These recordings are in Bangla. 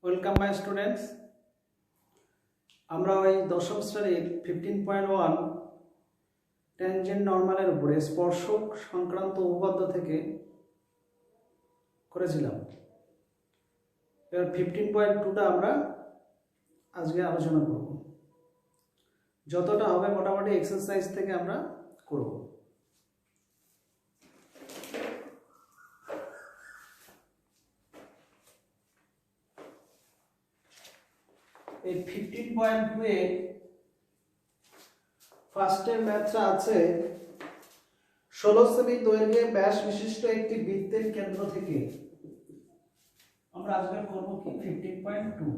Welcome my students. আমরা ওই দশম শ্রেণীর 15.1 ট্যানজেন্ট নরমালের উপরে স্পর্শক সংক্রান্ত উপপাদ্য থেকে করেছিলাম। এবার 15.2টা আমরা আজকে আলোচনা করব। যতটা হবে মোটামুটি এক্সারসাইজ থেকে আমরা করব। এই 15.2 এ ফার্স্টের ম্যাথটা আছে 16 সেমি দৈর্ঘ্যে ব্যাস বিশিষ্ট একটি বৃত্তের কেন্দ্র থেকে। আমরা আজকে করব কি 15.2।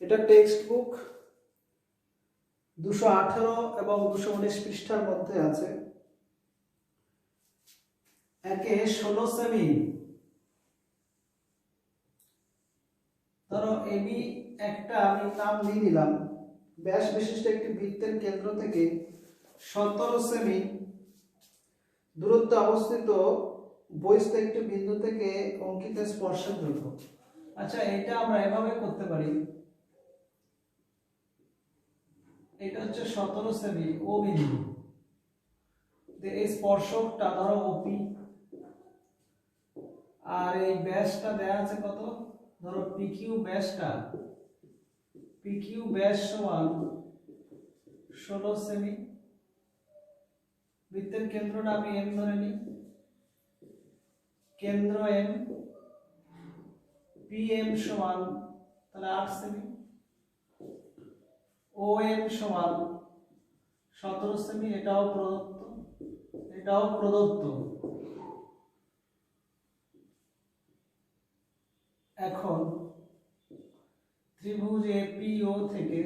এটা টেক্সট বুক 218 এবং 219 পৃষ্ঠার মধ্যে আছে। একে 16 সেমি, ধরো এবি একটা আমি নাম দিয়ে দিলাম, ব্যাস বিশিষ্ট একটি বৃত্তের কেন্দ্র থেকে 17 সেমি দূরত্বে অবস্থিত বহিস্থ একটি বিন্দু থেকে অঙ্কিত স্পর্শের দৈর্ঘ্য। আচ্ছা, এটা আমরা এভাবে করতে পারি। এটা হচ্ছে 17 সেমি ও বিন্দু, এই স্পর্শকটা ধরো ওপি, আর এই ব্যাসটা দেয়া আছে কত, ধরো পিকিউ ব্যাসটা, পিকিউ ব্যাস সমান 16 সেমি। বৃত্তের কেন্দ্রটা আমি এম ধরে নিই, কেন্দ্র এম, পি এম সমান তাহলে 8 সেমি, ও এম সমান 17 সেমি। এটাও প্রদত্ত, এটাও প্রদত্ত। এখন ত্রিভুজ এপিও থেকে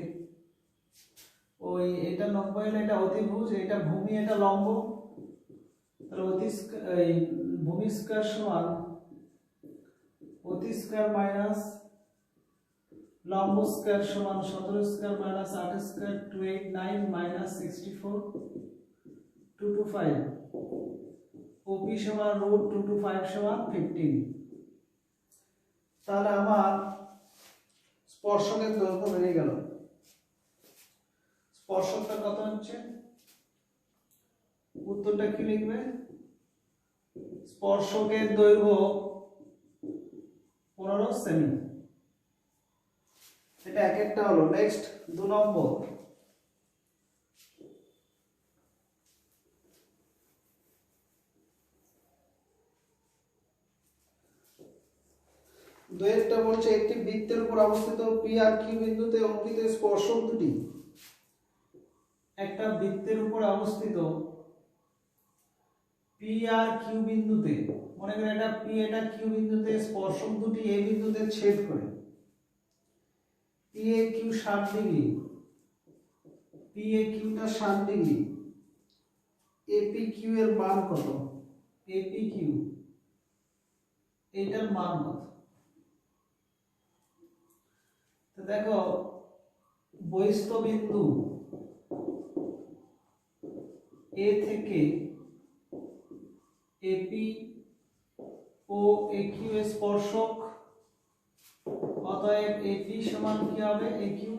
ওই এটা 90 হলে এটা অতিভুজ, এটা ভূমি, এটা লম্ব, তাহলে এই ভূমি স্কয়ার সমান অতি স্কয়ার মাইনাস লম্ব স্কয়ার সমান 17 স্কয়ার মাইনাস 8 স্কয়ার 289 মাইনাস 64 225। ওপি সমান রুট 225 সমান 15। তাহলে আমার স্পর্শকের দৈর্ঘ্য বেরিয়ে গেল। স্পর্শকটা কত হচ্ছে, উত্তরটা কি লিখবে? স্পর্শকের দৈর্ঘ্য 15 সেমি। এটা এক একটা হলো। নেক্সট 2 নম্বর। দুইটা বলছে একটি বৃত্তের উপর অবস্থিত পি আর কিউ বিন্দুতে অঙ্কিত স্পর্শক দুটি। একটা বৃত্তের উপর অবস্থিত পি আর কিউ বিন্দুতে, মনে করেন এটা পি এটা কিউ বিন্দুতে স্পর্শক দুটি এ বিন্দুতে ছেদ করে। P A Q 60 degree, P A কিউটা 60 ডিগ্রি। এপি কিউ এর মান কত? এপি কিউ এটার মান কত? তো দেখো, বহিস্থ বিন্দু এ থেকে এপি ও একিউ স্পর্শক, অতএব এপি সমান কি হবে? একিউ।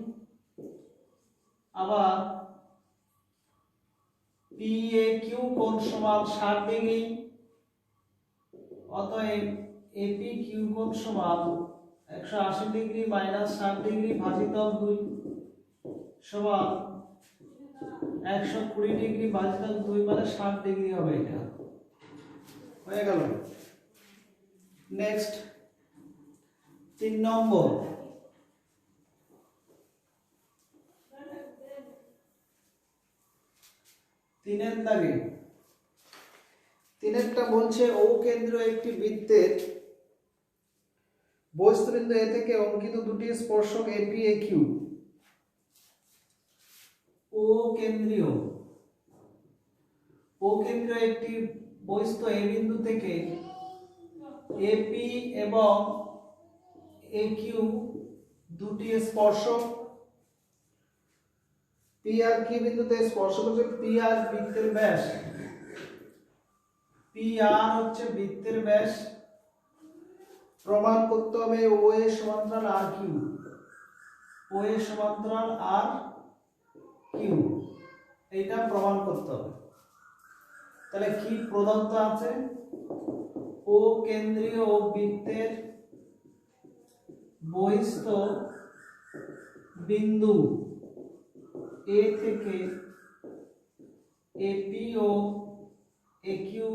আবার পি এ কিউ কোণ সমান 60 ডিগ্রি, অতএব এপি কিউ কোণ সমান 180 ডিগ্রি মাইনাস 60 ডিগ্রি ভাজিতক 2 সমান 120 ডিগ্রি ভাজিতক 2 মানে 60 ডিগ্রি হবে। এটা হয়ে গেল। নেক্সট 3 নম্বর। তিনের দাগে, তিনেরটা বলছে ও কেন্দ্র একটি বৃত্তের বহিস্থ বিন্দু এ থেকে অঙ্কিত দুটি স্পর্শক এপি এ কিউ। ও কেন্দ্রীয়, ও কেন্দ্র একটি বহিস্থ এ বিন্দু থেকে এপি এবং এ কিউ দুটি স্পর্শক। পি আর কিউ বিন্দুতে স্পর্শক হচ্ছে পি আর বৃত্তের ব্যাস, পি আর হচ্ছে বৃত্তের ব্যাস, প্রমাণ করতে হবে ও এ সমান্তরাল আর কিউ, ও এ সমান্তরাল আর কিউ, এটা প্রমাণ করতে হবে। তাহলে কি প্রদত্ত আছে? ও কেন্দ্রীয় বৃত্তের বহিস্থ বিন্দু এ থেকে এপি ও একিউ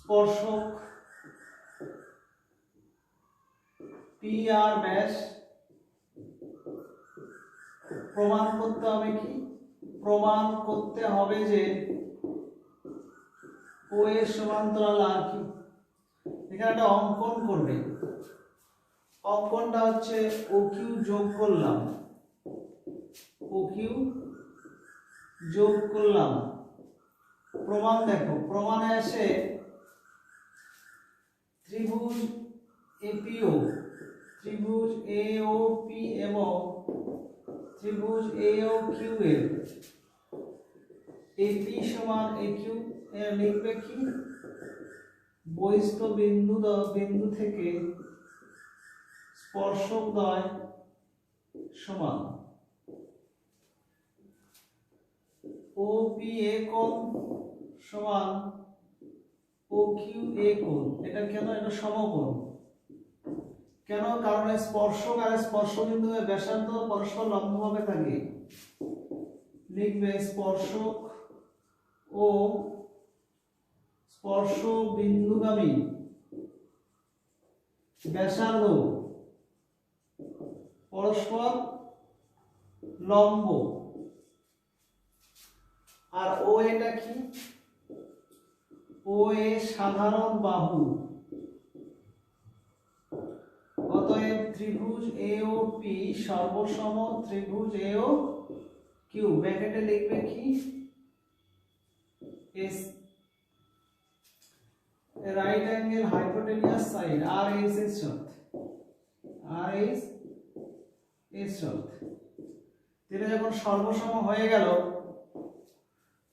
স্পর্শক পি আর ব্যাস প্রমাণ করতে হবে কি? প্রমাণ করতে হবে যে ও এর সমান্তরাল আর কিউ। এখানে একটা অঙ্কন করবে, অঙ্কনটা হচ্ছে ও কিউ যোগ করলাম, ও কিউ যোগ করলাম। প্রমাণ দেখো, প্রমাণে আসে ত্রিভুজ এপিও, ত্রিভুজ এওপি এবং ত্রিভুজ এওকিউ এর এপি সমান একিউ এর লিখবে কি? বহিস্থ বিন্দু থেকে স্পর্শক দ্বয় সমান ও পি এ কোণ সমান ও কিউ এ কোণ। এটা কেন? এটা সমকোণ। কেন? কারণ স্পর্শক আর স্পর্শবিন্দুর ব্যাসার্ধ পরস্পর লম্বভাবে থাকে। লিখবে স্পর্শক ও স্পর্শ বিন্দুগামী ব্যাসার্ধ পরস্পর লম্ব। আর ও এটা কি? ও এ সাধারণ বাহু। অতএব ত্রিভুজ এওপি সর্বসম ত্রিভুজ এও কিউ। ব্র্যাকেটে লিখবে কি? S right angle hypotenuse side আর এস এর শর্ত, আর এস এর শর্ত। এটা যখন সর্বসম হয়ে গেল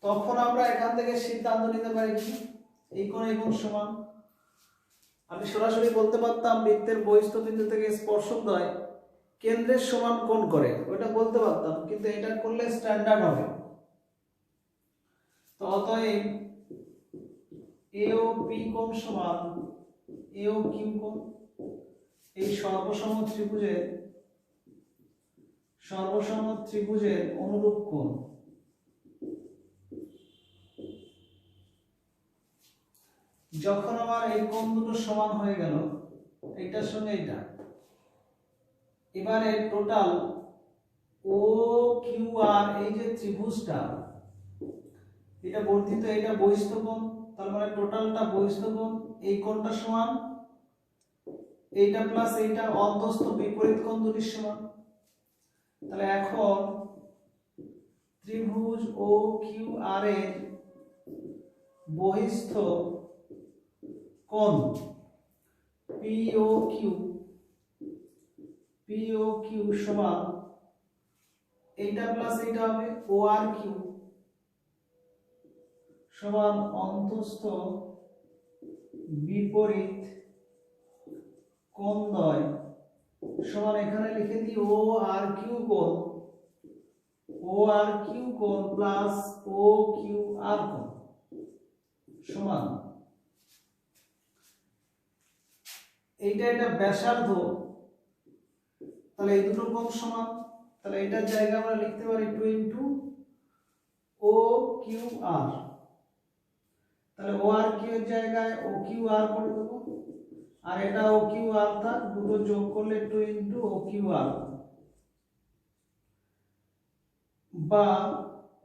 তখন আমরা এখান থেকে সিদ্ধান্ত নিতে পারি কি এই কোণ এই কোণ সমান। আমি সরাসরি বলতে পারতাম বৃত্তের বহিস্থ বিন্দু থেকে স্পর্শকদ্বয় কেন্দ্রের সমান কোণ করে, ওটা বলতে পারতাম, কিন্তু এটা করলে স্ট্যান্ডার্ড হবে। তো অতএব এও পি কোণ সমান এও কিউ কোণ। এই সর্বসম ত্রিভুজের অনুরূপ কোণ। যখন আমার এই কোণ দুটো সমান হয়ে গেল এইটার সঙ্গে এইটা, এবারে টোটাল ও কিউ আর এই যে ত্রিভুজটা, এটা বর্ধিত, এটা বহিস্থ কোণ, তার মানে টোটালটা বহিস্থ কোণ। এই কোণটা সমান এইটা প্লাস এইটা অন্তস্থ বিপরীত কোণ দুটির সমান। তাহলে এখন ত্রিভুজ ও কিউ আর এর বহিস্থ কোণ পিও কিউ সমান এইটা প্লাস এইটা হবে ও আর কিউ সমান অন্তস্থ বিপরীত কোণদ্বয় সমান, এখানে লিখে দিই ও আর কিউ কোণ প্লাস ও কিউ আর কোণ সমান এইটা এটা ব্যাসার্ধ। তাহলে এই দুটো কোণ সমান, তাহলে এটার জায়গা আমরা লিখতে পারি 2 ইনটু ও কিউ আর। তাহলে ও আর কিউ এর জায়গায় ও কিউ আর করে দেবো, আর এটা ও কিউ আর থাক, দুটো যোগ করলে 2 ইনটু ও কিউ আর। বা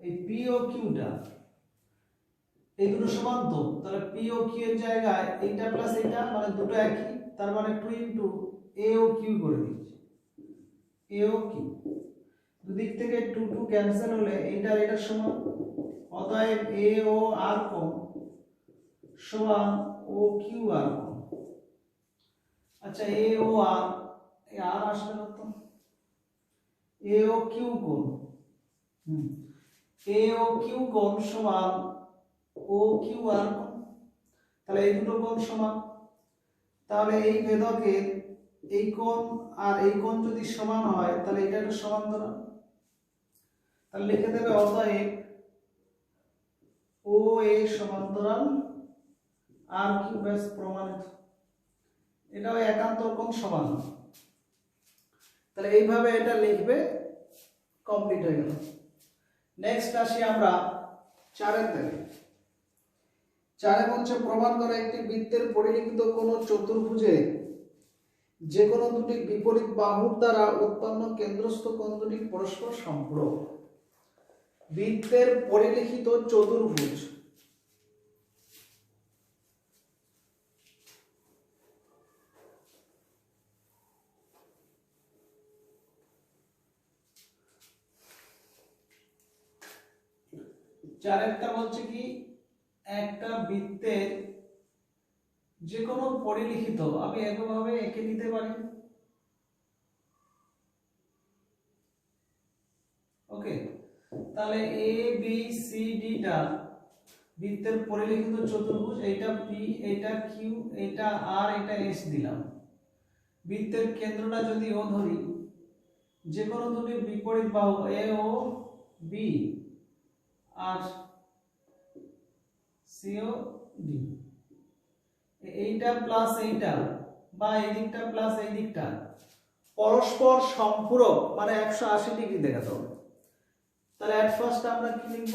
এই পি ও কিউটা এই দুটো সমান তো, তাহলে পি ও কিউ এর জায়গায় এইটা প্লাস এইটা মানে দুটো একই, তার মানে 2 ইনটু এ ও কিউ করে দিচ্ছি। এ ও কিউ দুদিক থেকে 2 2 ক্যান্সেল হলে এইটা এটা সমান। অতএব এ ও আর কোণ সমান ও কিউ আর কোণ। আচ্ছা এ ও আর, এই আর আসবে না তো, এ ও কিউ কোণ, এ ও কিউ কোণ সমান ও কিউ আর কোণ। তাহলে এই দুটো কোণ সমান, তাহলে এই ভেদকের এই কোণ আর এই কোণ যদি সমান হয় তাহলে এটা একটা সমান্তরাল। তাহলে লিখে দেবে অতএব ও এ সমান্তরাল আর কিউ ব্যাস প্রমাণিত। এটাও একান্তর কোণ সমান। তাহলে এইভাবে এটা লিখবে, কমপ্লিট হয়ে গেল। নেক্সট আসি আমরা 4 থেকে। 4 বলছে প্রমাণ করা একটি বৃত্তের পরিলিখিত কোণ চতুর্ভুজে যে কোনো দুটি বিপরীত বাহুর দ্বারা উৎপন্ন কেন্দ্রস্থ কোণ দুটি পরস্পর সম্পূরক। বৃত্তের পরিলিখিত চতুর্ভুজ চারেরটা বলছে কি একটা বৃত্তের যে কোনো পরিলিখিত, আমি একভাবে এঁকে নিতে পারি। ওকে, তাহলে এ বি সি ডি টা বৃত্তের পরিলিখিত চতুর্ভুজ। এইটা পি, এটা কিউ, এটা আর, এটা এস দিলাম। বৃত্তের কেন্দ্রটা যদি ও ধরি, যে কোনো দুটি বিপরীত বাহু এ ও বি আর সি ও ডি, এইটা প্লাস এইটা বা এই দিকটা প্লাস এই দিকটা পরস্পর সম্পূরক, মানে 180 ডিগ্রি দেখাতে হবে। তাহলে এট ফার্স্ট আমরা কি লিখব,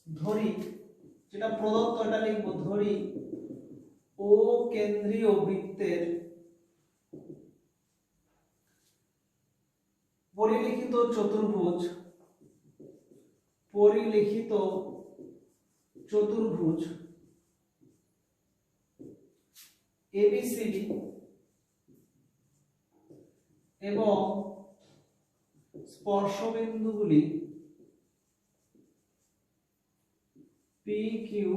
ধরি যেটা প্রদত্ত এটা লিখব, ধরি ও কেন্দ্রীয় বৃত্তের পরিলিখিত চতুর্ভুজ, পরিলিখিত চতুর্ভুজ এবিসিডি এবং স্পর্শবিন্দুগুলি পি কিউ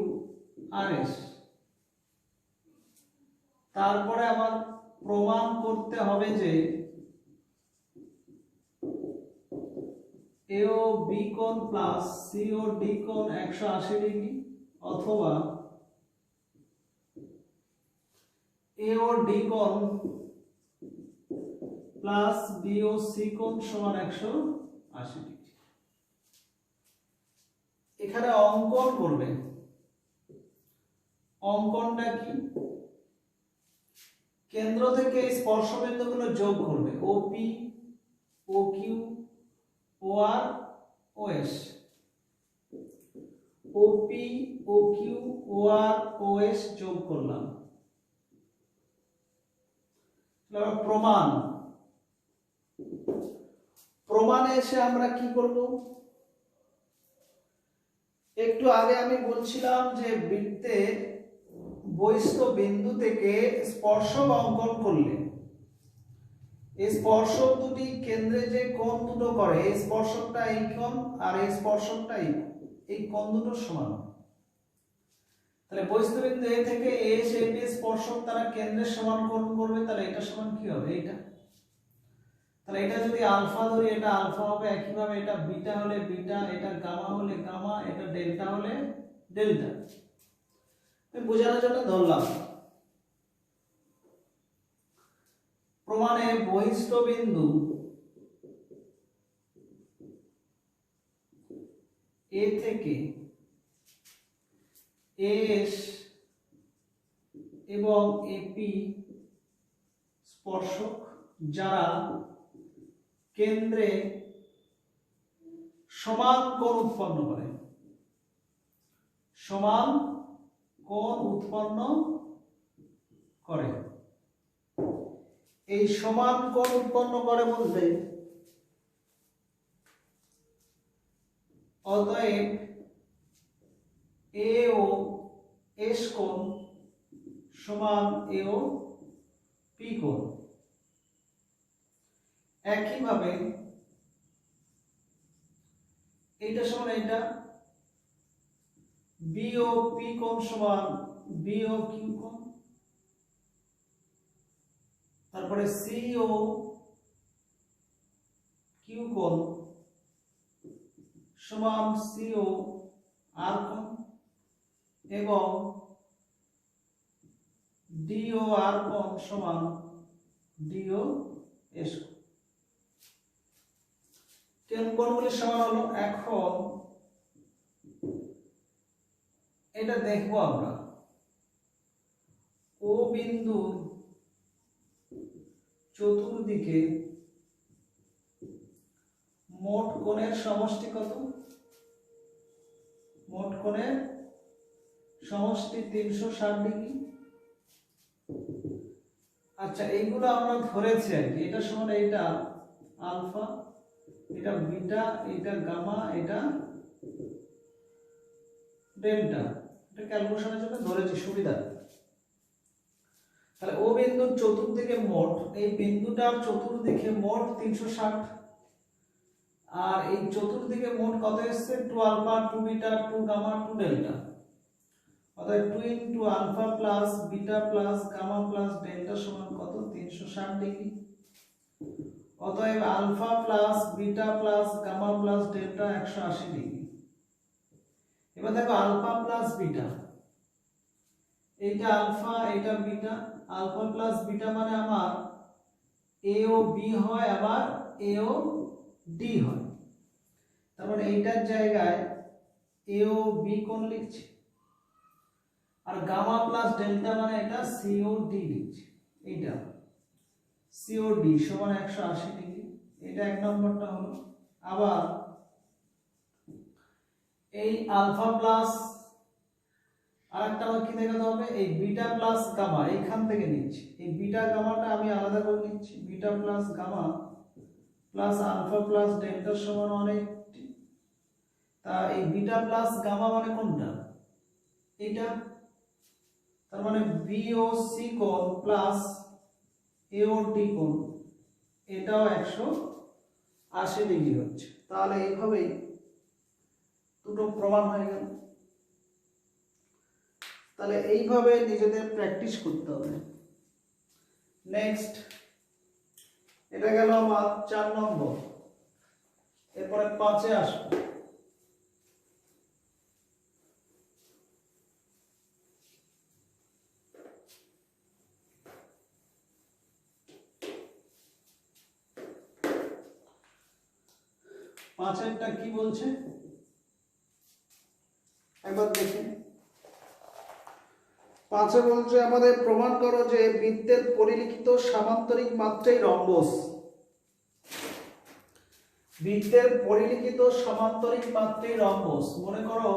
আর এস। তারপরে আবার প্রমাণ করতে হবে যে এও বি কোণ প্লাস সিও ডি কোণ 180 ডিগ্রি, অথবা এও ডি কোণ প্লাস বিও সি কোণ সমান 180 ডিগ্রি। এখানে অঙ্কন করবে, অঙ্কনটা কি, কেন্দ্র থেকে স্পর্শবিন্দুগুলো যোগ করবে, ওপি, ও কিউ, ও আর, ও এস। ওপি, ও কিউ, ও আর, ও এস যোগ করলাম। প্রমাণ, প্রমাণে এসে আমরা কি করব, একটু আগে আমি বলছিলাম যে বৃত্তের বহিস্থ বিন্দু থেকে স্পর্শক অঙ্কন করলে এই স্পর্শক দুটি কেন্দ্রে যে কোণ দুটো করে, এই স্পর্শকটা এই কোণ আর এই স্পর্শকটা এই কোণ দুটো সমান। তাহলে বহিস্থ বিন্দু এ থেকে এ সে বি স্পর্শক তারা কেন্দ্রের সমান কোণ করবে, তাহলে এটা সমান কি হবে, এইটা। তাহলে এটা যদি আলফা ধরি, এটা আলফা হবে, একইভাবে এটা বিটা হলে বিটা, এটা গামা হলে গামা, এটা ডেল্টা হলে ডেল্টা। আমি বোঝানোর জন্য ধরলাম। প্রমাণে বহিস্থ বিন্দু এ থেকে এস এবং এপি স্পর্শক যারা কেন্দ্রে সমান কোণ উৎপন্ন করে, সমান কোণ উৎপন্ন করে। এই সমান কোণ উৎপন্ন করে বলতে অতএব এ ও এস কোণ সমান এ ও পি কোণ। একইভাবে এইটা সমান এইটা, বি ও পি কোণ সমান বি ও কিউ কোণ। তারপরে সি ও কিউ কোণ সমান সি ও আর কোণ, এবং ডিও আর কোণ সমান ডিও এস কোণগুলির সমান হলো। এখন এটা দেখবো আমরা ও বিন্দু চতুর্দিকে মোট কোণের সমষ্টি কত? মোট কোণের সমষ্টি 360 ডিগ্রি। আচ্ছা, এইগুলো আমরা ধরেছি আর কি, এটা সমান এইটা আলফা, এটা বিটা, এটা গামা, এটা ডেল্টা। এটা ক্যালকুলেশনের জন্য ধরেছি সুবিধা। তাহলে ও বিন্দুর চতুর্দিকে মোট, এই বিন্দুটার চতুর্দিকে মোট 360, আর এই চতুর্দিকে মোট কত এসছে? 2 আলফা 2 বিটা 2 গামা 2 ডেল্টা। অতএব 2 into alpha plus beta plus gamma plus delta সমান কত? 360 ডিগ্রি। অতএব alpha plus beta plus gamma plus delta 180 degree. এবার দেখো আলফা প্লাস বিটা, এইটা আলফা এইটা বিটা। আলফা প্লাস বিটা মানে আমার এ ও বি হয়, আবার এ ও ডি হয়। তার মানে এইটার জায়গায় এ ও বি কোণ লিখছি, আর গামা প্লাস ডেল্টা মানে এটা সি ও ডি লিখছি। এইটা সি ও ডি সমান 180 ডিগ্রি। এটা এক নম্বরটা হলো। আবার এই আলফা প্লাস আরেকটা আমার কি দেখাতে হবে? এই বিটা প্লাস গামা এইখান থেকে নিচ্ছি। এই বিটা গামাটা আমি আলাদা করে নিচ্ছি। Beta plus gamma plus alpha plus delta সমান 180। তা এই বিটা প্লাস গামা মানে কোনটা? এইটা। তার মানে বি ও সি কোণ প্লাস এ ও ডি কোণ, এটাও 180 ডিগ্রি হচ্ছে। তাহলে এইভাবেই দুটো প্রমাণ হয়ে গেল। তাহলে এইভাবে নিজেদের প্র্যাকটিস করতে হবে। নেক্সট, এটা গেল আমার 4 নম্বর। এরপরে 5-এ আসবো। পাঁচেরটা কি বলছে একবার দেখি। 5-এ বলছে আমাদের প্রমাণ করো যে বৃত্তের পরিলিখিত সামান্তরিক মাত্রাই রম্বস। বৃত্তের পরিলিখিত সমান্তরিক মাত্রাই রম্বস। মনে করো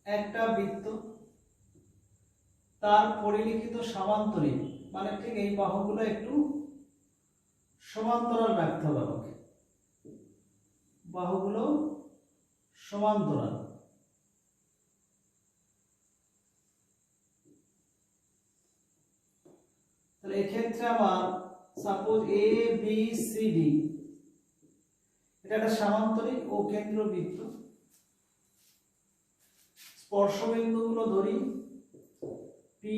একটা বৃত্ত, তার পরিলিখিত সমান্তরিক মানে ঠিক এই বাহুগুলো একটু সমান্তরাল রাখতে হবে আমাকে, বাহুগুলো সমান্তরাল। তাহলে এক্ষেত্রে আমার suppose A B C D, এটা একটা সামান্তরিক ও কেন্দ্রবৃত্ত। স্পর্শবিন্দুগুলো ধরি পি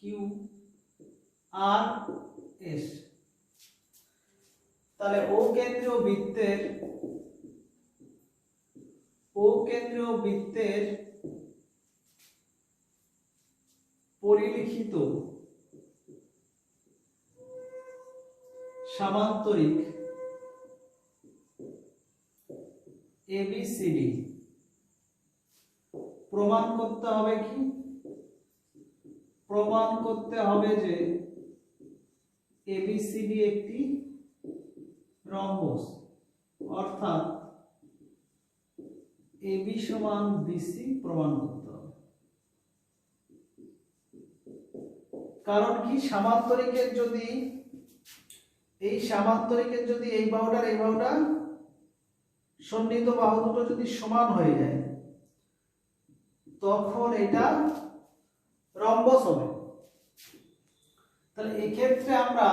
কিউ আর এস। তাহলে ও কেন্দ্রীয় বৃত্তের পরিলিখিত সামান্তরিক এবিসিডি প্রমাণ করতে হবে কি? প্রমাণ করতে হবে যে এবিসিডি একটি রম্বস, অর্থাৎ এবি সমান বিসি প্রমাণ করতে হবে। কারণ কি, সামান্তরিকের যদি এই বাহুটার এই বাহুটা সন্নিহিত বাহু দুটো যদি সমান হয়ে যায়, তখন এটা রম্বস হবে। তাহলে এক্ষেত্রে আমরা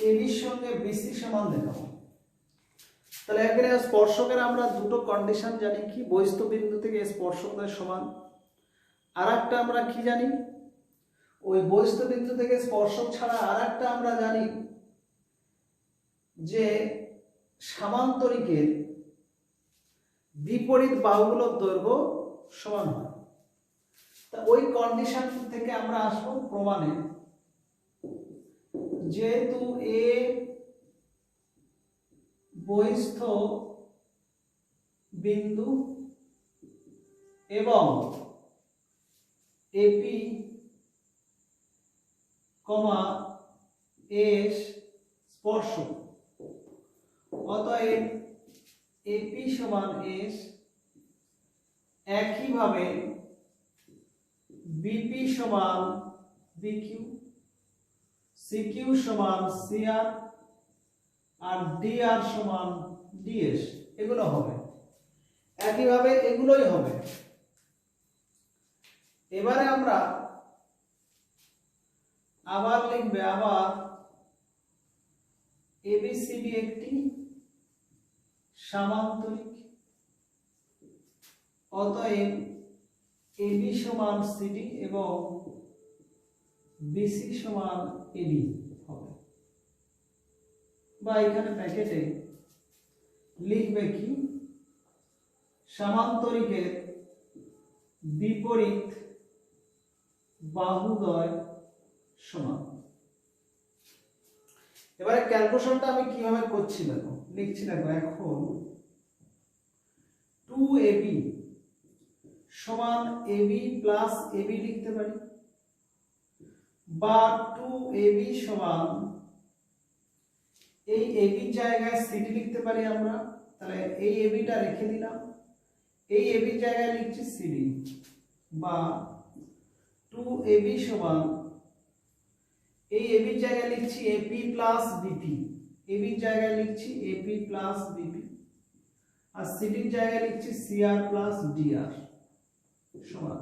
এবির সঙ্গে বিসি সমান দেখাবো। তাহলে এখানে স্পর্শকের আমরা দুটো কন্ডিশন জানি কি? বহিস্থ বিন্দু থেকে স্পর্শকদের সমান। আর একটা আমরা কি জানি? ওই বহিস্থ বিন্দু থেকে স্পর্শক ছাড়া আর একটা আমরা জানি যে সামান্তরিকের বিপরীত বাহুগুলোর দৈর্ঘ্য সমান হয়। তা ওই কন্ডিশন থেকে আমরা আসবো প্রমাণে। যেহেতু এ বহিস্থ বিন্দু এবং এপি কমা এস স্পর্শক, অতএব এপি সমান এস, একইভাবে বিপি সমান বিকিউ, সিকিউ সমান সিআর, আর ডিআর সমান ডিএস, এগুলো হবে একইভাবে, এগুলোই হবে। এবারে আমরা আবার লিখবে, আবার এবিসিডি একটি সামান্তরিক, অতএব এবি সমান সিডি এবং বিসি সমান এবি হবে। বা এখানে ব্র্যাকেটে লিখবে কি, সামান্তরিকের বিপরীত বাহুদ্বয় সমান। এবারে ক্যালকুলেশনটা আমি কিভাবে করছি দেখো, লিখছি দেখো। এখন 2ab সমান ab প্লাস ab লিখতে পারি, বা 2ab সমান এই ab জায়গায় cd লিখতে পারি আমরা। তাহলে এই ab টা রেখে দিলাম, এই ab জায়গায় লিখছি cd, বা 2ab সমান এই ab জায়গায় লিখছি ap প্লাস bp, ab জায়গায় লিখছি ap প্লাস bp, আর cd জায়গায় লিখছি cr প্লাস dr সমান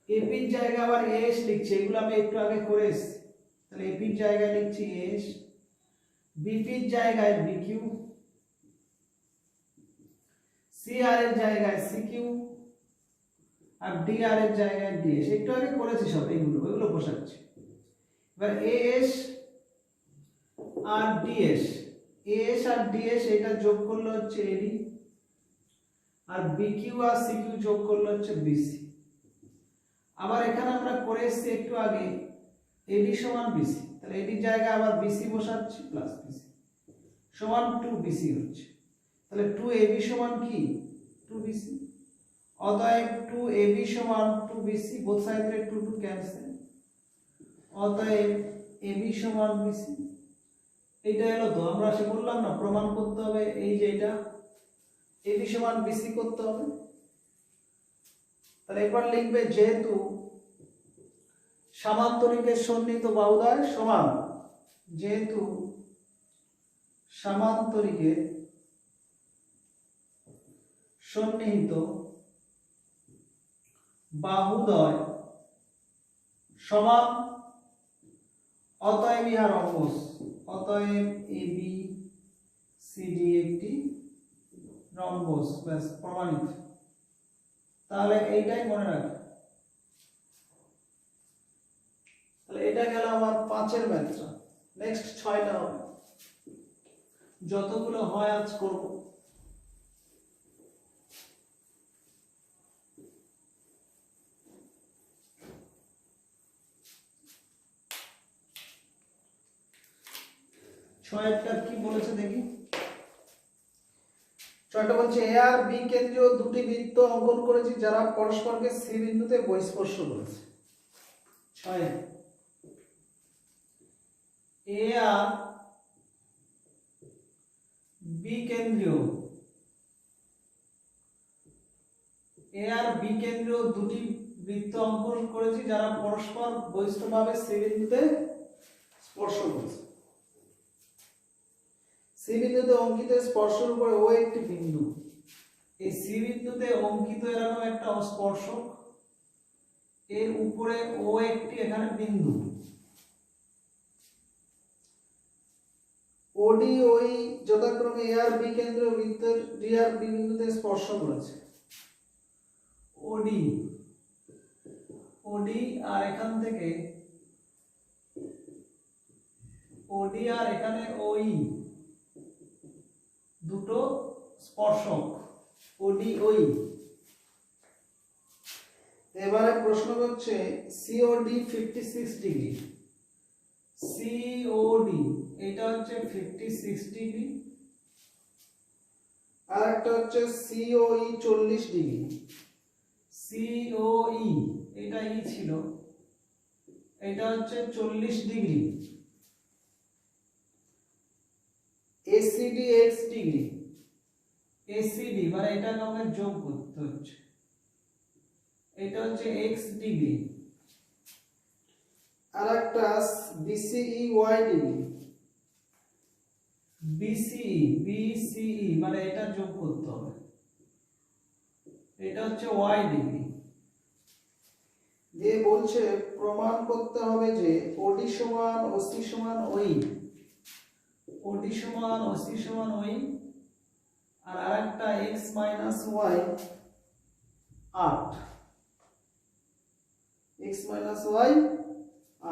ap জায়গায় আবার as লিখছি, এগুলো আমি একটু আগে করে এসেছি। তাহলে ap জায়গায় লিখছি as, bp জায়গায় bq, cr এর জায়গায় cq, আর dr এর জায়গায় ds। একটু আগে করেছি সব, এগুলো বসাচ্ছি। এবার as আর ds, as আর ds এটা যোগ করলে হচ্ছে ad, আর bq আর cq যোগ করলে হচ্ছে bc। আবার এখানে আমরা করে এসেছি একটু আগে ad সমান bc, তাহলে ad জায়গায় আবার bc বসাচ্ছি, প্লাস bc সমান 2bc হচ্ছে। তাহলে 2ab সমান কি 2bc, অতএব 2ab সমান 2bc, বোথ সাইডে 2 2 ক্যান্সেল, অতএব ab সমান bc। এইটা হলো, তো আমরা সে বললাম না প্রমাণ করতে হবে, এই যে এটা ab সমান bc করতে হবে। তাহলে এবার লিখবে, যেহেতু সামান্তরিকের সন্নিহিত বাহুদ্বয় সমান, যেহেতু সামান্তরিকের সন্নিহিত বাহুদ্বয় সমান, অতএব ইহার রম্বস, অতএব AB CD একটি রম্বস, ব্যাস প্রমাণিত। তাহলে এইটাই মনে রাখবে। তাহলে এটা গেল আমার 5 এর ম্যাথটা। নেক্সট 6টা হবে, যতগুলো হয় আজ করব। ছয়টা কি বলেছে দেখি। ছয়টা বলছে এ আর বি কেন্দ্রীয় দুটি বৃত্ত অঙ্কন করেছি যারা পরস্পরকে সি বিন্দুতে বহিঃস্পর্শ করেছে। 6 এ আর বি কেন্দ্রীয়, এ আর বি কেন্দ্রীয় দুটি বৃত্ত অঙ্কন করেছি যারা পরস্পর বহিঃস্থভাবে সি বিন্দুতে স্পর্শ করেছে। সি বিন্দুতে অঙ্কিত স্পর্শের উপরে ও একটি বিন্দু, এই সি বিন্দুতে অঙ্কিত এরকম একটা স্পর্শক, এর উপরে ও একটি এখানে বিন্দু, ওডি ওই যথাক্রমে এ আর বি কেন্দ্র বৃত্তের ডি আর বি বিন্দুতে স্পর্শ করেছে। ওডি ওডি আর এখান থেকে ওডি আর এখানে ওই দুটো স্পর্শক, ওডি ওই এবারে প্রশ্ন হচ্ছে সিওডি 56 ডিগ্রি, সিওডি এটা হচ্ছে 56 ডিগ্রি, আর একটা হচ্ছে সিওই 40 ডিগ্রি, সিওই এটা ই ছিল, এটা হচ্ছে 40 degree, ACD x degree, ACD মানে এটাকে আমাকে যোগ করতে হচ্ছে, এটা হচ্ছে x ডিগ্রি, আর একটা বিসিই y ডিগ্রি, বিসিই মানে এটা যোগ করতে হবে, এটা হচ্ছে y ডিগ্রি। দিয়ে বলছে প্রমাণ করতে হবে যে ওডি সমান ওসি সমান ওই, ওডি সমান ওসি সমান ওই, আর আরেকটা x minus y 8, x minus y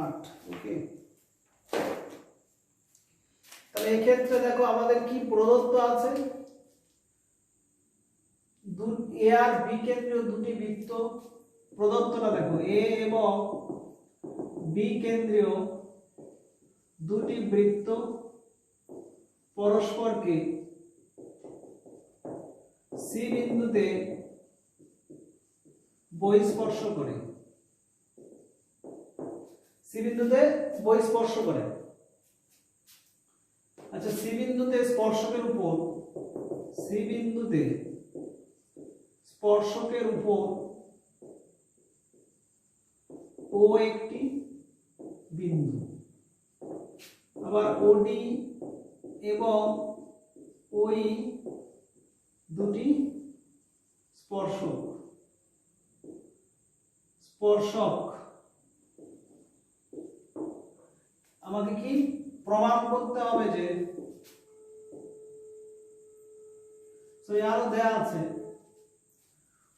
8। ওকে, তাহলে এই ক্ষেত্রে দেখো আমাদের কি প্রদত্ত আছে, এ আর বি কেন্দ্রীয় দুটি বৃত্ত প্রদত্তটা দেখো, এ এবং বি কেন্দ্রীয় দুটি বৃত্ত পরস্পরকে সি বিন্দুতে বহিঃস্পর্শ করে, সি বিন্দুতে বহিঃস্পর্শ করে। আচ্ছা, সি বিন্দুতে স্পর্শকের উপর, সি বিন্দুতে স্পর্শকের উপর ও একটি বিন্দু, আবার ওডি এবং ওই দুটি স্পর্শক, স্পর্শক আমাকে কি প্রমাণ করতে হবে যে, তো আরো দেয়া আছে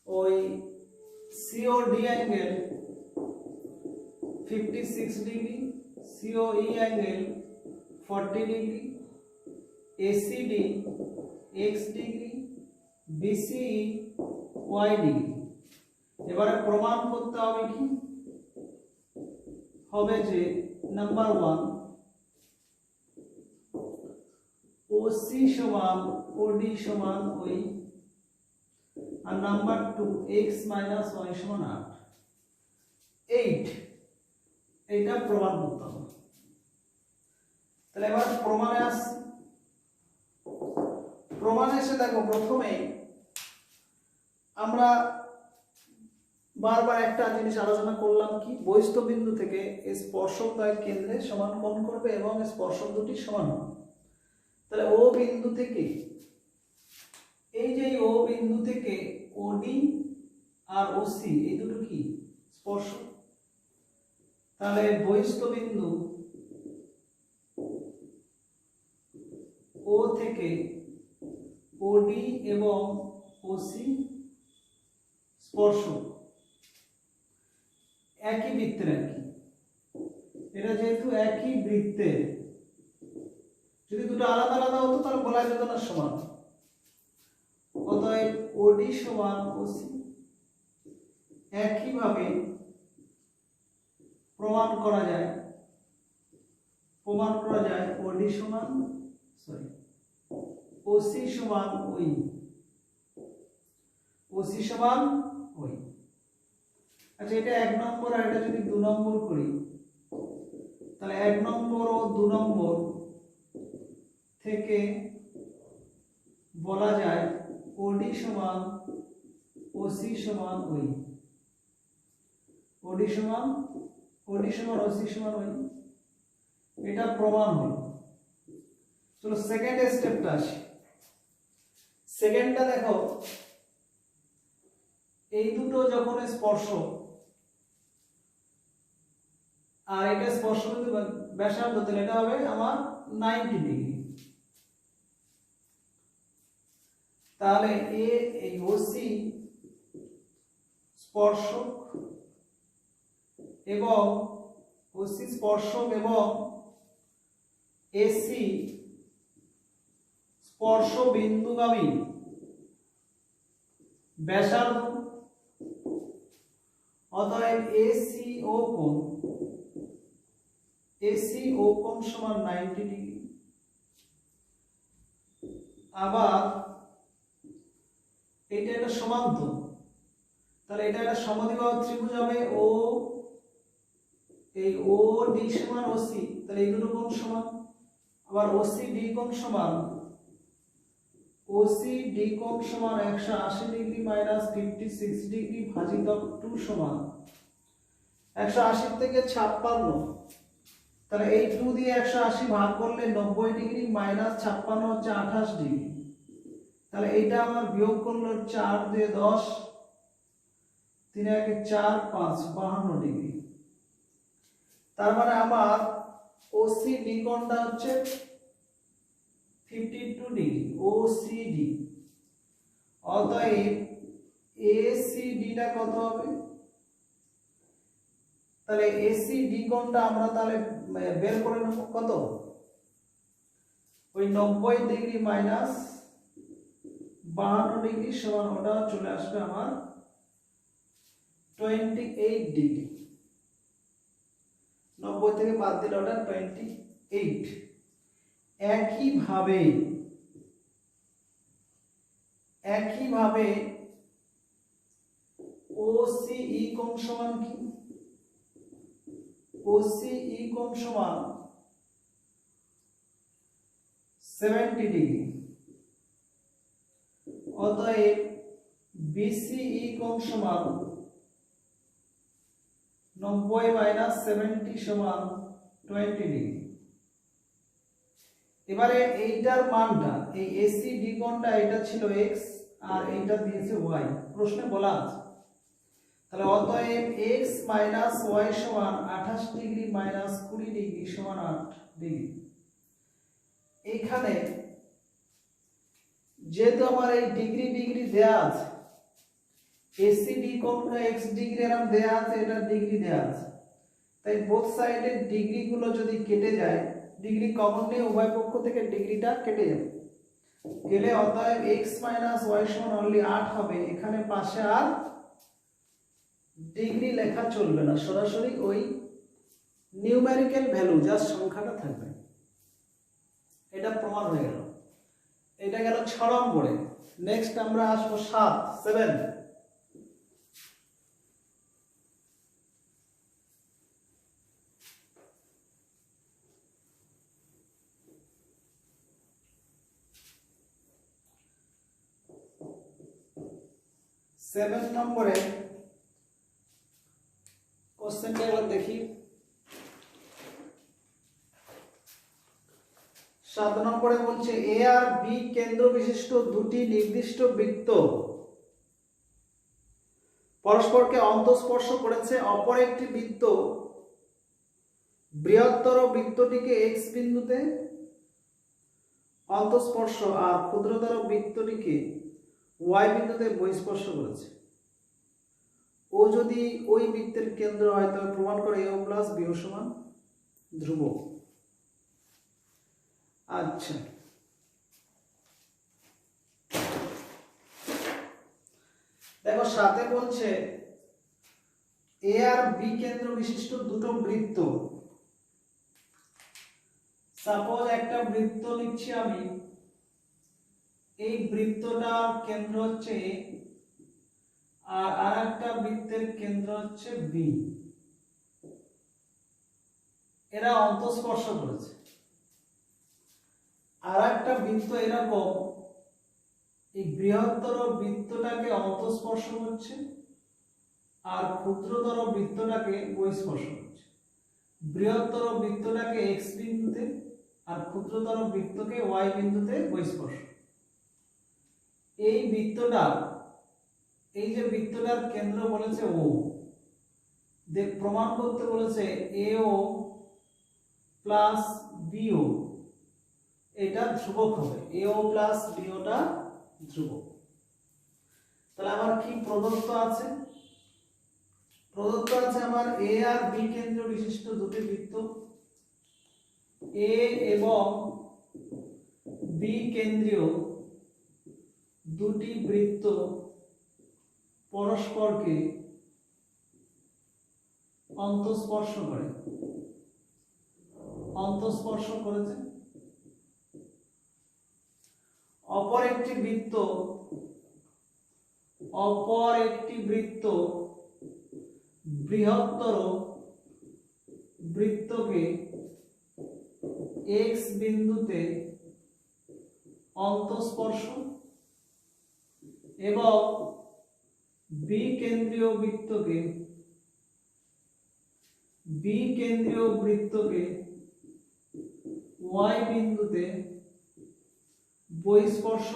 ওই COD angle 56 degree, COE angle 40 degree, ACD x degree, BCE y degree. এবারে প্রমাণ করতে হবে কি, হবে যে নাম্বার 1 ওসি সমান ওডি সমান ওই, আর নাম্বার 2 x মাইনাস y সমান 8, এইটা প্রমাণ করতে হবে। তাহলে এবার প্রমাণে আসছি, প্রমাণে এসে দেখো প্রথমে আমরা বারবার একটা জিনিস আলোচনা করলাম কি, বহিস্থ বিন্দু থেকে স্পর্শক দ্বয়ের কেন্দ্রে সমান কোণ করবে এবং স্পর্শক দুটি সমান হবে। তাহলে ও বিন্দু থেকে, এই যে ও বিন্দু থেকে ওডি আর ওসি এই দুটো কি স্পর্শক, তাহলে বহিস্থ বিন্দু ও থেকে ওডি এবং ওসি স্পর্শক, একই বৃত্তের আর কি, এটা যেহেতু একই বৃত্তের, যদি দুটো আলাদা আলাদা হতো তাহলে বলা যেত না সমান। অতএব ওডি সমান ওসি, একইভাবে প্রমাণ করা যায়, প্রমাণ করা যায় ওডি সমান ওসি সমান ওই, ওসি সমান ওই। আচ্ছা, এটা 1 নম্বর, আর এটা যদি 2 নম্বর করি, তাহলে 1 নম্বর ও 2 নম্বর থেকে বলা যায় ওডি সমান ওসি সমান ওই, ওডি সমান ওসি সমান ওই, এটা প্রমাণ হলো। চলো সেকেন্ড স্টেপটা আসি। সেকেন্ডটা দেখো, এই দুটো যখন স্পর্শ, আর এটা স্পর্শ বিন্দু ব্যাসার্ধ, তাহলে এটা হবে আমার 90 ডিগ্রি। তাহলে এই ওসি স্পর্শক এবং ওসি স্পর্শক এবং এসি স্পর্শ বিন্দুগামী ব্যাসার্ধ অতএব ACO কোণ সমান 90 ডিগ্রি। আবার এটা একটা সমান্তর, তাহলে এটা একটা সমদ্বিবাহু ত্রিভুজ হবে ও এই OD সমান OC, তাহলে এই দুটো কোণ সমান। আবার OCD কোণ সমান 180 ডিগ্রি মাইনাস 56 ডিগ্রি ভাজিতক 2 সমান 180 থেকে 56, তাহলে এই 2 দিয়ে 180 ভাগ করলে 90 ডিগ্রি মাইনাস 56 হচ্ছে 28 ডিগ্রি। তাহলে এইটা আমার বিয়োগ করলে 4 দিয়ে 10, 3 একে 4 5 52 ডিগ্রি। তার মানে আমার OCD কোণটা হচ্ছে 52 ডিগ্রি OCD। অতএব ACD টা কত হবে? তাহলে ACD কোণটা আমরা তাহলে বের করে নেব কত, ওই 90 ডিগ্রি মাইনাস 52 ডিগ্রি সমান ওটা চলে আসবে আমার 28 ডিগ্রি। 90 থেকে বাদ দিলে ওটা 28। একইভাবে OCE কোণ সমান কি? OCE কোণ সমান 70 ডিগ্রি। অতএব BCE কোণ সমান 90 মাইনাস 70 সমান 20 ডিগ্রি। এবারে এইটার মানটা, এই ACD কোণটা এটা ছিল x আর এইটা দিয়েছে y, প্রশ্নে বলা আছে। তাহলে অতএব x মাইনাস y সমান 28 ডিগ্রি মাইনাস 20 ডিগ্রি সমান 8 ডিগ্রি। এইখানে যেহেতু আমার এই ডিগ্রি ডিগ্রি দেয়া আছে, ACD কোণটা x ডিগ্রি এরকম দেয়া আছে, এটা ডিগ্রি দেয়া আছে, তাই বোথ সাইডের ডিগ্রি গুলো যদি কেটে যায়, ডিগ্রি কমন নিয়ে উভয় পক্ষ থেকে ডিগ্রিটা কেটে যাবে গেলে অতএব x মাইনাস y সমান অনলি 8 হবে। এখানে পাশে আর ডিগ্রি লেখা চলবে না, সরাসরি ওই নিউমেরিক্যাল ভ্যালু জাস্ট সংখ্যাটা থাকবে। এটা প্রমাণ হয়ে গেল। এটা গেল 6 নম্বরে। নেক্সট আমরা আসবো 7 নম্বরে কোশ্চেনটা একবার দেখি। 7 নম্বরে বলছে A আর B কেন্দ্র বিশিষ্ট দুটি নির্দিষ্ট বৃত্ত পরস্পরকে অন্তঃস্পর্শ করেছে। অপর একটি বৃত্ত বৃহত্তর বৃত্তটিকে x বিন্দুতে অন্তঃস্পর্শ আর ক্ষুদ্রতর বৃত্তটিকে y বিন্দুতে বহিঃস্পর্শ করেছে। ও যদি ওই বৃত্তের কেন্দ্র হয় তবে প্রমাণ করে AO প্লাস BO সমান ধ্রুবক। আচ্ছা, দেখো সাথে বলছে A আর B কেন্দ্র বিশিষ্ট দুটো বৃত্ত। সাপোজ একটা বৃত্ত লিখছি আমি, এই বৃত্তটার কেন্দ্র হচ্ছে A আর আরেকটা বৃত্তের কেন্দ্র হচ্ছে B। এরা অন্তঃস্পর্শ করেছে। আরেকটা বৃত্ত এরকম এই বৃহত্তর বৃত্তটাকে অন্তঃস্পর্শ করছে আর ক্ষুদ্রতর বৃত্তটাকে বহিঃস্পর্শ করছে। বৃহত্তর বৃত্তটাকে x বিন্দুতে আর ক্ষুদ্রতর বৃত্তকে y বিন্দুতে বহিঃস্পর্শ। এই বৃত্তটা, এই যে বৃত্তটার কেন্দ্র বলেছে O, দেখ প্রমাণ করতে বলেছে AO প্লাস BO এটা ধ্রুবক হবে। AO প্লাস BO টা ধ্রুবক। তাহলে আমার কি প্রদত্ত আছে? প্রদত্ত আছে আমার A আর B কেন্দ্র বিশিষ্ট দুটি বৃত্ত, A এবং B কেন্দ্রীয় দুটি বৃত্ত পরস্পরকে অন্তঃস্পর্শ করে, অন্তঃস্পর্শ করেছে। অপর একটি বৃত্ত বৃহত্তর বৃত্তকে x বিন্দুতে অন্তঃস্পর্শ এবং বি কেন্দ্রীয় বৃত্তকে y বিন্দুতে বহিঃস্পর্শ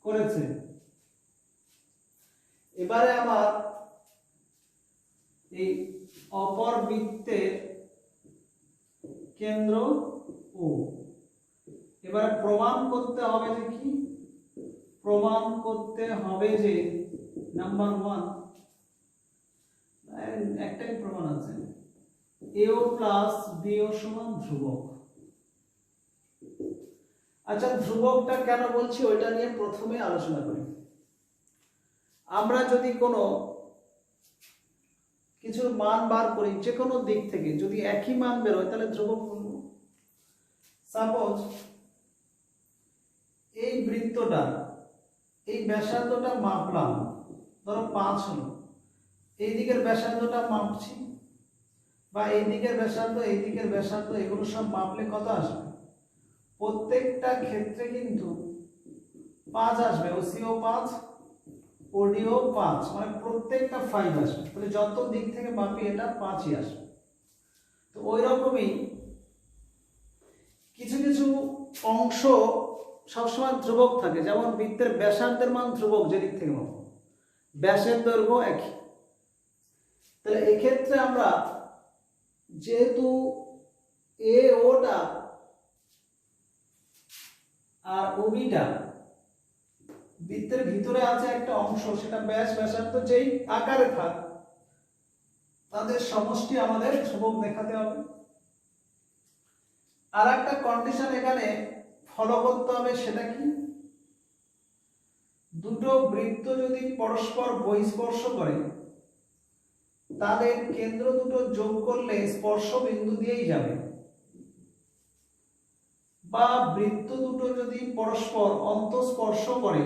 করেছে। এবারে আমার এই অপর বৃত্তের কেন্দ্র ও, এবারে প্রমাণ করতে হবে যে কি, প্রমাণ করতে হবে যে নাম্বার 1 একটাই প্রমাণ আছে, AO প্লাস BO সমান ধ্রুবক। আচ্ছা, ধ্রুবকটা কেন বলছি ওইটা নিয়ে প্রথমে আলোচনা করি। আমরা যদি কোনো কিছুর মান বার করি, যে কোনো দিক থেকে যদি একই মান বেরোয় তাহলে ধ্রুবক বলবো। সাপোজ এই বৃত্তটা, এই ব্যাসার্ধটা মাপলাম, ধরো 5 হলো, এই দিকের ব্যাসার্ধটা মাপছি, বা এই দিকের ব্যাসার্ধ এগুলো সব মাপলে কত আসবে? প্রত্যেকটা ক্ষেত্রে কিন্তু 5 আসবে, OCও 5, ODও 5, মানে প্রত্যেকটা 5 আসবে। তাহলে যত দিক থেকে মাপি এটা 5ই আসবে। তো ওই রকমই কিছু কিছু অংশ সবসময় ধ্রুবক থাকে, যেমন বৃত্তের ব্যাসার্ধের মান ধ্রুবক যেদিক থেকে মাপো, ব্যাসের দৈর্ঘ্য একই। তাহলে এক্ষেত্রে আমরা যেহেতু AOটা আর OBটা বৃত্তের ভিতরে আছে একটা অংশ, সেটা ব্যাসার্ধ যেই আকারে থাক, তাদের সমষ্টি আমাদের ধ্রুবক দেখাতে হবে। আর একটা কন্ডিশন এখানে ফলো করতে হবে, সেটা কি, দুটো বৃত্ত যদি পরস্পর বহিঃস্পর্শ করে তাদের কেন্দ্র দুটো যোগ করলে স্পর্শ বিন্দু দিয়েই যাবে, বা বৃত্ত দুটো যদি পরস্পর অন্তঃস্পর্শ করে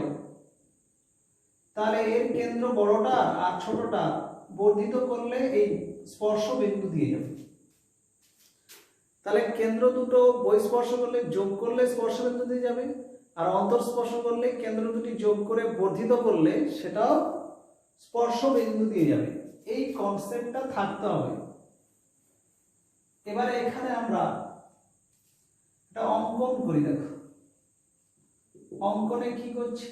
তাহলে এর কেন্দ্র বড়টা আর ছোটটা বর্ধিত করলে এই স্পর্শ বিন্দু দিয়ে যাবে। তাহলে কেন্দ্র দুটো বহিঃস্পর্শ করলে, যোগ করলে স্পর্শ বিন্দু দিয়ে যাবে, আর অন্তঃস্পর্শ করলে কেন্দ্র দুটি যোগ করে বর্ধিত করলে সেটাও স্পর্শ বিন্দু দিয়ে যাবে। এই কনসেপ্টটা থাকতে হবে। এবারে এখানে আমরা একটা অঙ্কন করি। দেখো অঙ্কনে কি করছি,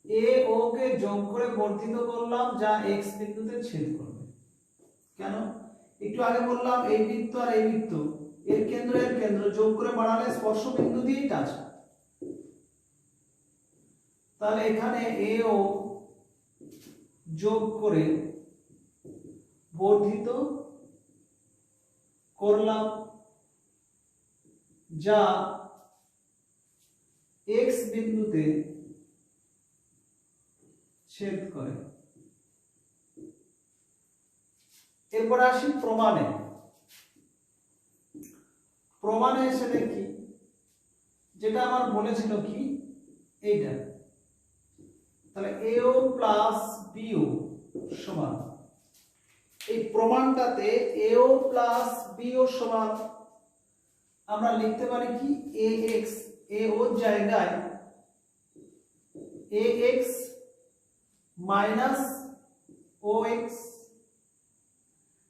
AO কে যোগ করে বর্ধিত করলাম, যা x বিন্দুতে ছেদ করবে। কেন? একটু আগে বললাম এই বৃত্ত আর এই বৃত্ত এর কেন্দ্র যোগ করে বাড়ালে স্পর্শ বিন্দু দিয়েই টাচ। তাহলে এখানে AO যোগ করে বর্ধিত করলাম, যা x বিন্দুতে ছেদ করে। এরপর আসি প্রমাণে। প্রমাণে এসে দেখি যেটা আমার বলেছিল কি, এইটা। তাহলে AO প্লাস BO সমান, এই প্রমাণটাতে AO প্লাস BO সমান আমরা লিখতে পারি কি, AX, AO জায়গায় AX মাইনাস OX।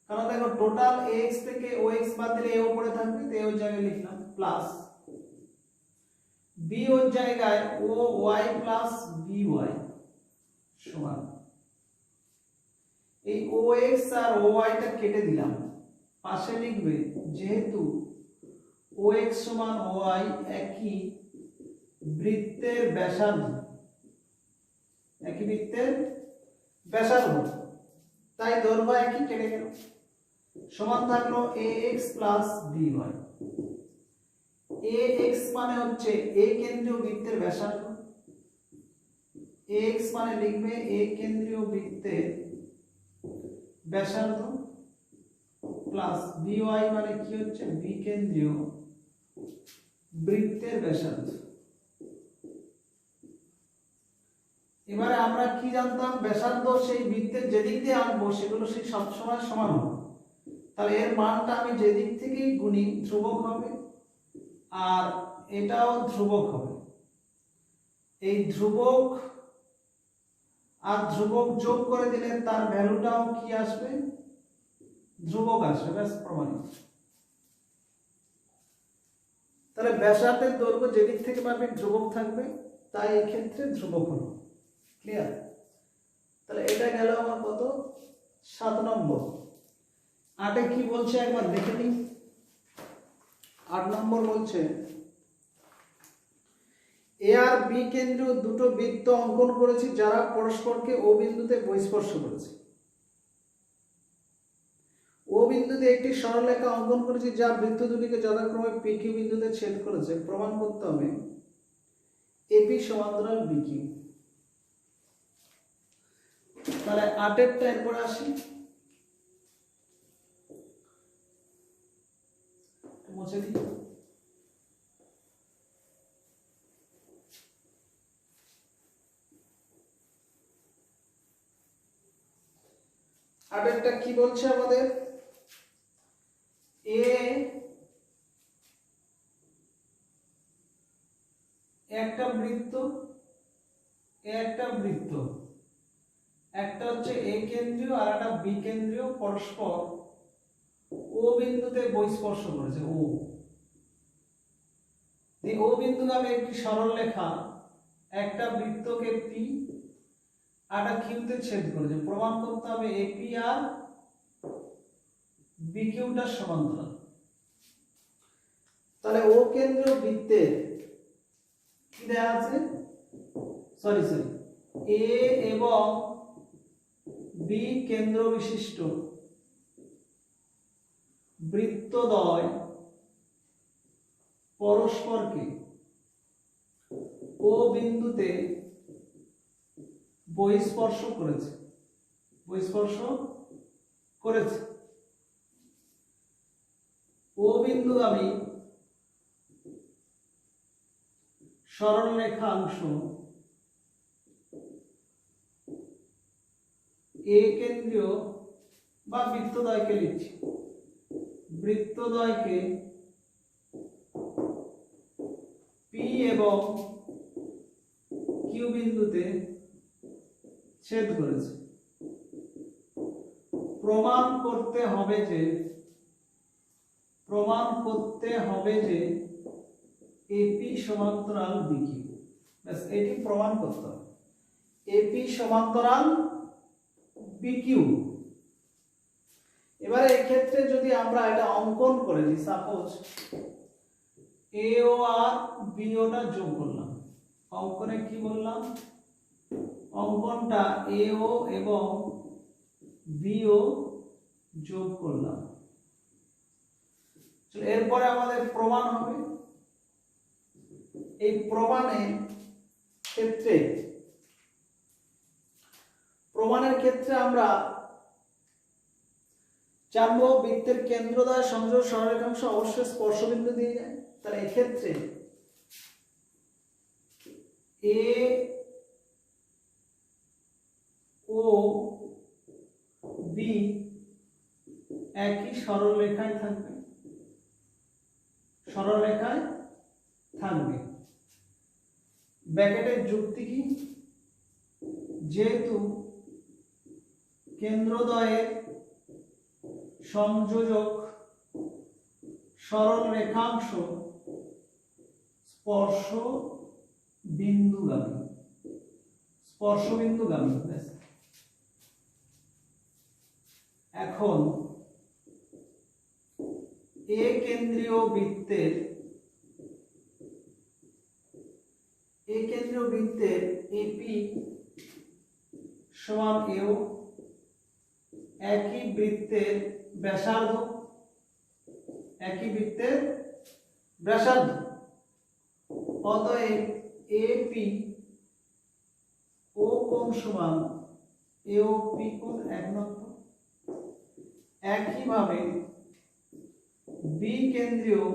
কারণ দেখো টোটাল AX থেকে OX বাদ দিলে AO পড়ে থাকবে, তো AO জায়গায় লিখলাম প্লাস BO জায়গায় OY প্লাস BY সমান, এই OX আর OY টা কেটে দিলাম, পাশে লিখবে যেহেতু OX সমান OY একই বৃত্তের ব্যাসার্ধ, তাই দৈর্ঘ্য একই, কেটে গেল, সমান থাকলো AX প্লাস BY। AX মানে হচ্ছে A কেন্দ্রীয় বৃত্তের ব্যাসার্ধ, এক্স মানে লিখবে এ কেন্দ্রীয় বৃত্তের ব্যাসার্ধ প্লাস বিওয়াই মানে কি হচ্ছে বি কেন্দ্রীয় বৃত্তের ব্যাসার্ধ। এবারে আমরা কি জানতাম, ব্যাসার্ধ সেই বৃত্তের যেদিক দিয়ে আঁকবো সেগুলো সেই সবসময় সমান হবে, তাহলে এর মানটা আমি যেদিক থেকেই গুনি ধ্রুবক হবে, আর এটাও ধ্রুবক হবে। এই ধ্রুবক আর ধ্রুবক যোগ করে দিলে তার ভ্যালুটাও কি আসবে, ধ্রুবক আসবে, ব্যাস প্রমাণিত। তাহলে ব্যাসার্ধের দৈর্ঘ্য যেদিক থেকে পাবেন ধ্রুবক থাকবে, তাই এই ক্ষেত্রে ধ্রুবক হলো। ক্লিয়ার? তাহলে এটা গেল আমার কত, 7 নম্বর। 8 কি বলছে একবার দেখে নিই। 8 নম্বর বলছে এ আর বি কেন্দ্রীয় দুটো বৃত্ত অঙ্কন করেছি যারা পরস্পরকে ও বিন্দুতে বহিঃস্পর্শ করেছে। ও বিন্দুতে একটি সরলরেখা অঙ্কন করেছি যা বৃত্ত দুটিকে যথাক্রমে পি কিউ বিন্দুতে ছেদ করেছে। প্রমাণ করতে হবে এপি সমান্তরাল বি কিউ। তাহলে 8 এরপর আসি, মুছে দিই। আরেকটা কি বলছে আমাদের, এ একটা বৃত্ত, একটা বৃত্ত, একটা হচ্ছে এ কেন্দ্রীয় আর একটা বি কেন্দ্রীয়, পরস্পর ও বিন্দুতে বহিঃস্পর্শ করেছে। ও এই ও বিন্দুগামী একটি সরল রেখা একটা বৃত্তকে পি আর একটা কিউতে ছেদ করেছে। প্রমাণ করতে হবে এপি আর বি কিউটা সমান্তরাল। তাহলে ও কেন্দ্রীয় বৃত্তের কি দেয়া আছে, সরি এ এবং বি কেন্দ্র বিশিষ্ট বৃত্তদ্বয় পরস্পরকে ও বিন্দুতে বহিঃস্পর্শ করেছে, বহিঃস্পর্শ করেছে। ও বিন্দুগামী সরল রেখাংশ এ কেন্দ্রীয় বা বৃত্তদ্বয়কে লিখছি, বৃত্তদ্বয়কে পি এবং কিউ বিন্দুতে ছেদ করেছে। প্রমাণ করতে হবে যে এপি সমান্তরাল বিকিউ। ব্যাস এটি প্রমাণ করতে হবে, এপি সমান্তরাল বিকিউ। এবারে এই ক্ষেত্রে যদি আমরা এটা অঙ্কন করে দিই, সাপোজ এ ও আর বি ওটা যোগ করলাম, অঙ্কনে কি বললাম, অঙ্কনটা এ ও এবং বি ও যোগ করলাম। এরপরে আমাদের প্রমাণ হবে। এই প্রমাণের ক্ষেত্রে আমরা জানবো বৃত্তের কেন্দ্রদ্বয় সংযোগ সরলরেখাংশ অবশ্যই স্পর্শবিন্দু দিয়ে যায়। তাহলে এক্ষেত্রে এ ও বি একই সরল রেখায় থাকবে, সরল রেখায় থাকবে। ব্র্যাকেটের যুক্তি কি, যেহেতু কেন্দ্রদ্বয়ের সংযোজক সরল রেখাংশ স্পর্শবিন্দুগামী। এখন এ কেন্দ্রীয় বৃত্তের এপি সমান এও, একই বৃত্তের ব্যাসার্ধ, অতএব এপি ও সমান AOP কোণ 1 নম্বর। একইভাবে বি কেন্দ্রীয়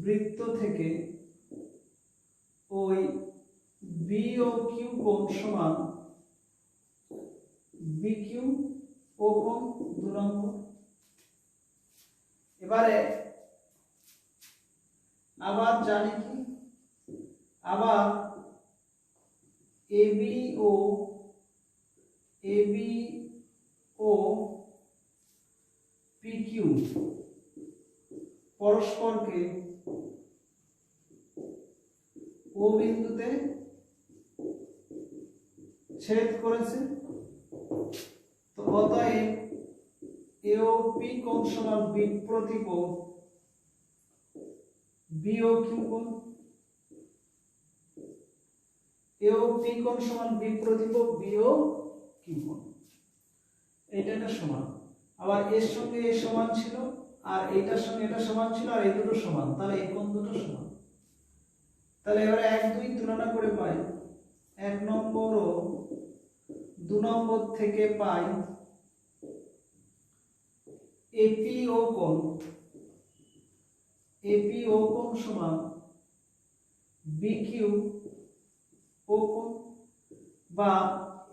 বৃত্ত থেকে ওই BOQ কোণ সমান BQ ও কোণ 2 নম্বর। এবারে আবার জানি কি, আবার AB ও PQ পরস্পরকে ও বিন্দুতে ছেদ করেছে। তো অতএব AOP কোণ সমান বিপ্রতীপ BOQ কোণ, AOP কোণ সমান বিপ্রতীপ BOQ কোণ। এটা সমান, আবার এর সঙ্গে এ সমান ছিল, আর এইটার সঙ্গে এটা সমান ছিল, আর এই দুটো সমান, তাহলে এই কোণ দুটো সমান। তাহলে এবারে 1 2 তুলনা করে পাই 1 নম্বর ও 2 নম্বর থেকে পাই APO কোণ সমান BQO কোণ, বা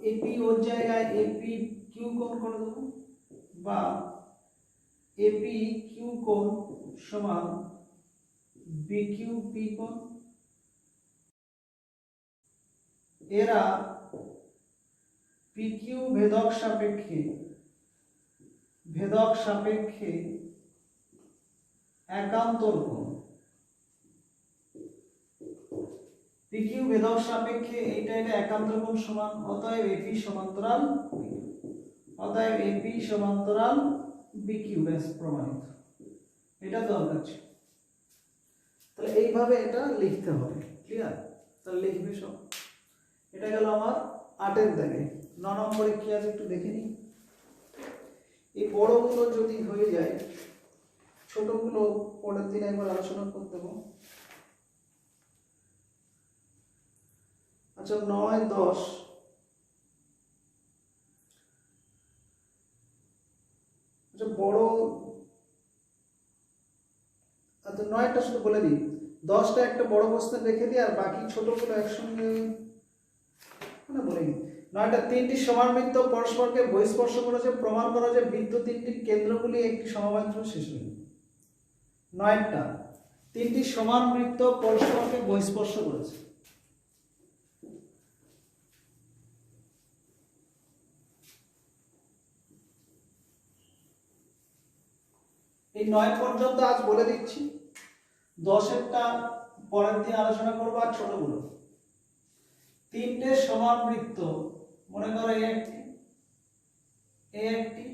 APO এর জায়গায় APQ কোণ করে দেব, বা APQ কোণ সমান BQP কোণ। এরা PQ ভেদক সাপেক্ষে একান্তর কোণ। PQ ভেদক সাপেক্ষে এটা একান্তর কোণ সমান, অতএব AP সমান্তরাল BQ, ব্যাস প্রমাণিত। এটা দরকার ছিল। তাহলে এইভাবে এটা লিখতে হবে, ক্লিয়ার? তাহলে লিখবে সব। এটা গেল আমার 8 দাগে। 9 নম্বরে কি আছে একটু দেখে নিই। এই বড়গুলো যদি হয়ে যায়, ছোটগুলো পরের দিন একবার আলোচনা করতে দেবো। আচ্ছা 9 10, আচ্ছা বড়, আচ্ছা 9টা শুধু বলে দিই, 10টা একটা বড় প্রশ্নে রেখে দিই, আর বাকি ছোটগুলো একসঙ্গে মানে বলে দিই। 9টা 3টি সমানবৃত্ত পরস্পরকে বহিঃস্পর্শ করেছে, প্রমাণ করা যে বৃত্ত 3টির কেন্দ্রগুলি একটি সমবাহু শেষ বিন্দু। 9টা 3টি সমানবৃত্ত পরস্পরকে বহিঃস্পর্শ করেছে। এই 9 পর্যন্ত আজ বলে দিচ্ছি, 10এরটা পরের দিন আলোচনা করবো। আর ছোটগুলো 3টে সমানবৃত্ত, মনে করো এই একটি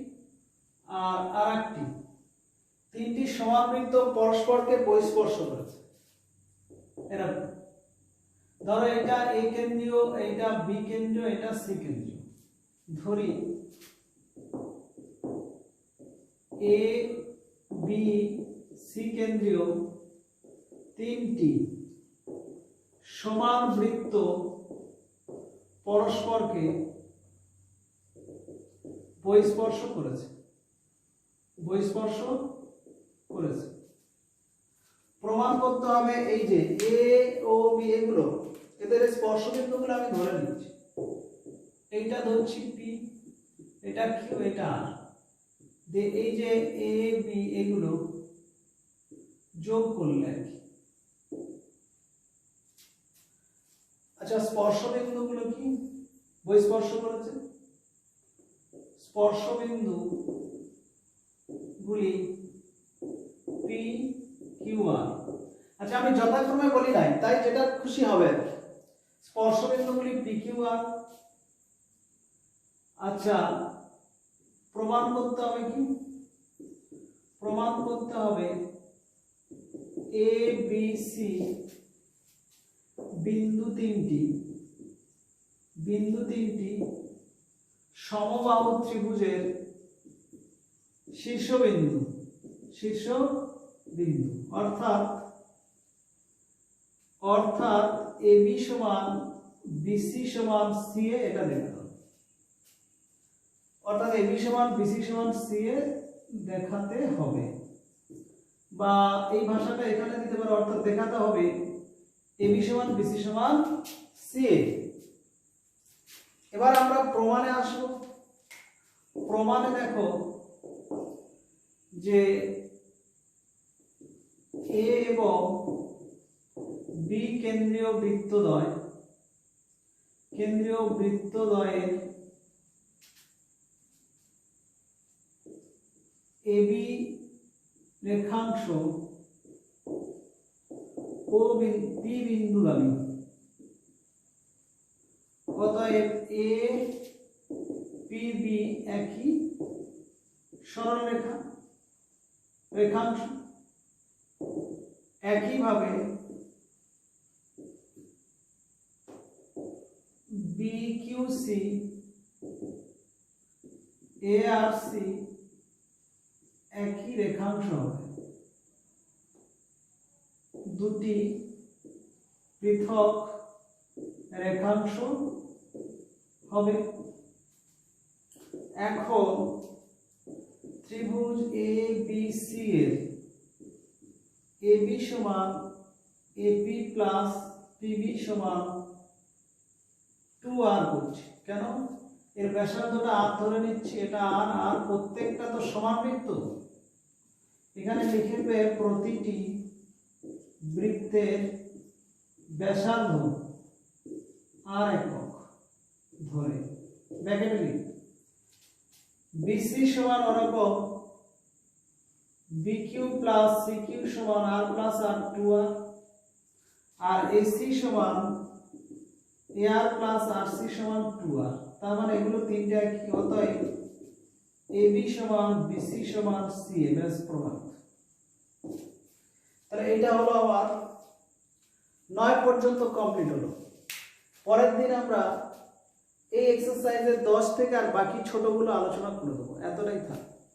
আর আরেকটি, 3টি সমানবৃত্ত পরস্পরকে বহিঃস্পর্শ করেছে। এরকম ধরো এটা A কেন্দ্রীয়, এটা B কেন্দ্রীয়, এটা C কেন্দ্রীয়। ধরি A B C কেন্দ্রীয় 3টি সমান বৃত্ত পরস্পরকে বহিঃস্পর্শ করেছে। প্রমাণ করতে হবে এই যে A ও B, এগুলো এদের স্পর্শবিন্দুগুলো আমি ধরে নিচ্ছি। এইটা ধরছি P, এটা Q, এটা R। এই যে A B এগুলো যোগ করলে আর কি। আচ্ছা স্পর্শবিন্দুগুলো কি বহিঃস্পর্শ করেছে? স্পর্শবিন্দু গুলি P Q R। আচ্ছা আমি যথাক্রমে বলি নাই, তাই যেটা খুশি হবে। স্পর্শবিন্দুগুলি P Q R। আচ্ছা প্রমাণ করতে হবে কি? প্রমাণ করতে হবে A B C বিন্দু তিনটি সমবাহু ত্রিভুজের শীর্ষবিন্দু, অর্থাৎ AB সমান বিসি সমান সিএ এটা দেখাতে হবে, অর্থাৎ এবি সমান বিসি সমান সিএ দেখাতে হবে, বা এই ভাষাটা এখানে দিতে পারো, অর্থাৎ দেখাতে হবে এবি সমান বিসি সমান সিএ। এবার আমরা প্রমাণে আসব। প্রমাণে দেখো যে এ এবং বি কেন্দ্রীয় বৃত্তদ্বয়ের এবি রেখাংশ ও পি বিন্দুগামী। অতএব এ পি বি একই সরলরেখা রেখাংশ। একইভাবে বি কিউ সি এ আর সি একই রেখাংশ হবে, দুটি পৃথক রেখাংশ হবে। এখন ত্রিভুজ এ বি সি এর এবি সমান এপি প্লাস পিবি সমান 2r করছি। কেন? এর ব্যাসার্ধটা r ধরে নিচ্ছি, এটা r, আর প্রত্যেকটা তো সমান বৃত্ত। এখানে লিখে দেবে প্রতিটি বৃত্তের ব্যাসার্ধ r একক ধরে ব্র্যাকেটে লিখ। বিসি সমান ওরকম বিকিউ প্লাস সিকিউ সমান r প্লাস r 2r, আর এসি সমান এআর প্লাস আরসি সমান 2r। তার মানে এগুলো তিনটা একই। অতএব এবি সমান বিসি সমান সি এ ব্যাস প্রমাণ। তাহলে এটা হলো আমার 9 পর্যন্ত কমপ্লিট হলো। পরের দিন আমরা এই এক্সারসাইজের 10 থেকে আর বাকি ছোটগুলো আলোচনা করে দেবো। এতটাই থাক।